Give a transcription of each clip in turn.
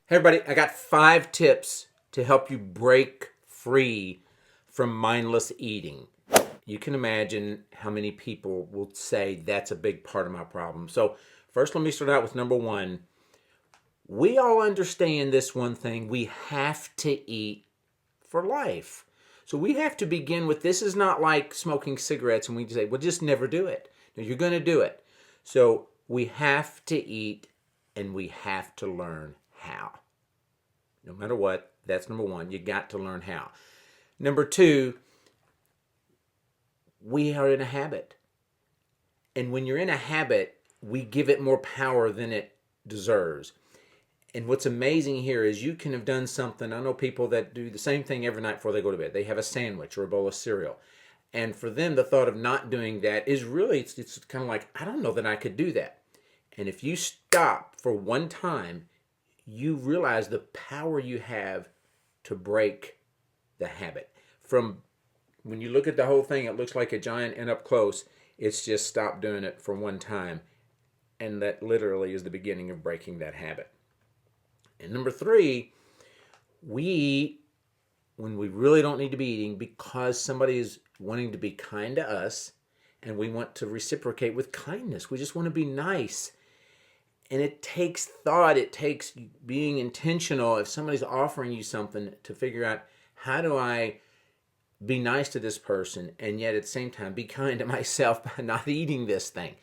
Hey everybody, I got 5 tips to help you break free from mindless eating. You can imagine how many people will say that's a big part of my problem. So first, let me start out with number 1. We all understand this one thing. We have to eat for life. So we have to begin with, this is not like smoking cigarettes and we say, well, just never do it. No, you're going to do it. So we have to eat and we have to learn how. No matter what, that's number 1. You got to learn how. Number 2, we are in a habit. And when you're in a habit, we give it more power than it deserves. And what's amazing here is you can have done something. I know people that do the same thing every night before they go to bed. They have a sandwich or a bowl of cereal. And for them, the thought of not doing that is really, it's kind of like, I don't know that I could do that. And if you stop for one time, you realize the power you have to break the habit. From when you look at the whole thing, it looks like a giant, and up close, it's just stop doing it for one time. And that literally is the beginning of breaking that habit. And number 3, we eat when we really don't need to be eating because somebody is wanting to be kind to us and we want to reciprocate with kindness. We just want to be nice. And it takes thought, it takes being intentional. If somebody's offering you something, to figure out, how do I be nice to this person and yet at the same time be kind to myself by not eating this thing?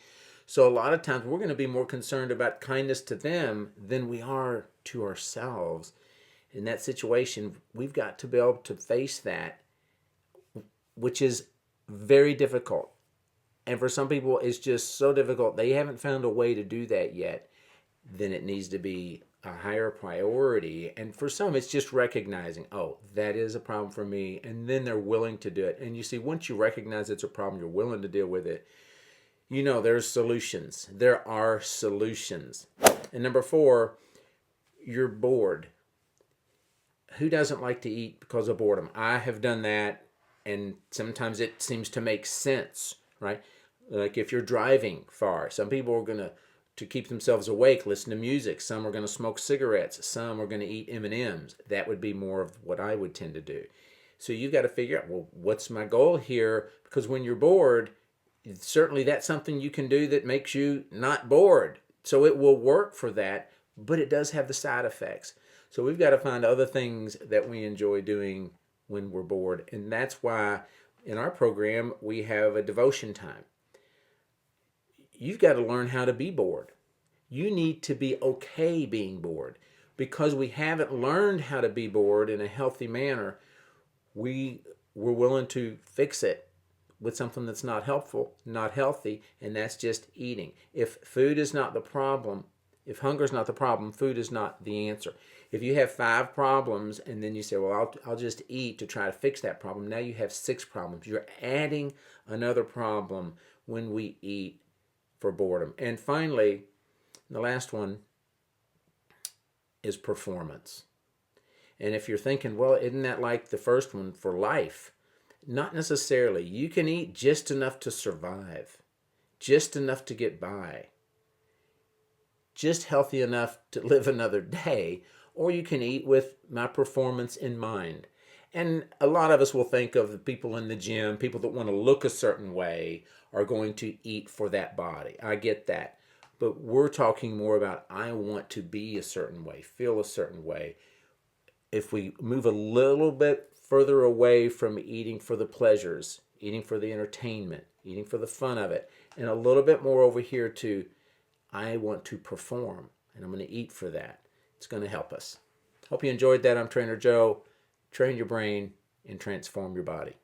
So a lot of times we're going to be more concerned about kindness to them than we are to ourselves. In that situation, we've got to be able to face that, which is very difficult. And for some people, it's just so difficult. They haven't found a way to do that yet. Then it needs to be a higher priority. And for some, it's just recognizing, oh, that is a problem for me. And then they're willing to do it. And you see, once you recognize it's a problem, you're willing to deal with it. You know, there's solutions. There are solutions. And number 4, you're bored. Who doesn't like to eat because of boredom? I have done that. And sometimes it seems to make sense, right? Like if you're driving far, some people are going to keep themselves awake, listen to music. Some are going to smoke cigarettes. Some are going to eat M&Ms. That would be more of what I would tend to do. So you've got to figure out, well, what's my goal here? Because when you're bored, certainly that's something you can do that makes you not bored. So it will work for that, but it does have the side effects. So we've got to find other things that we enjoy doing when we're bored. And that's why in our program, we have a devotion time. You've got to learn how to be bored. You need to be okay being bored. Because we haven't learned how to be bored in a healthy manner, we're willing to fix it with something that's not helpful, not healthy, and that's just eating. If food is not the problem, if hunger is not the problem, food is not the answer. If you have 5 problems and then you say, well, I'll just eat to try to fix that problem, now you have 6 problems. You're adding another problem when we eat for boredom. And finally, the last one is performance. And if you're thinking, well, isn't that like the first one for life? Not necessarily. You can eat just enough to survive, just enough to get by, just healthy enough to live another day, or you can eat with my performance in mind. And a lot of us will think of the people in the gym, people that want to look a certain way are going to eat for that body. I get that. But we're talking more about, I want to be a certain way, feel a certain way. If we move a little bit further away from eating for the pleasures, eating for the entertainment, eating for the fun of it, and a little bit more over here to, I want to perform, and I'm going to eat for that. It's going to help us. Hope you enjoyed that. I'm Trainer Joe. Train your brain and transform your body.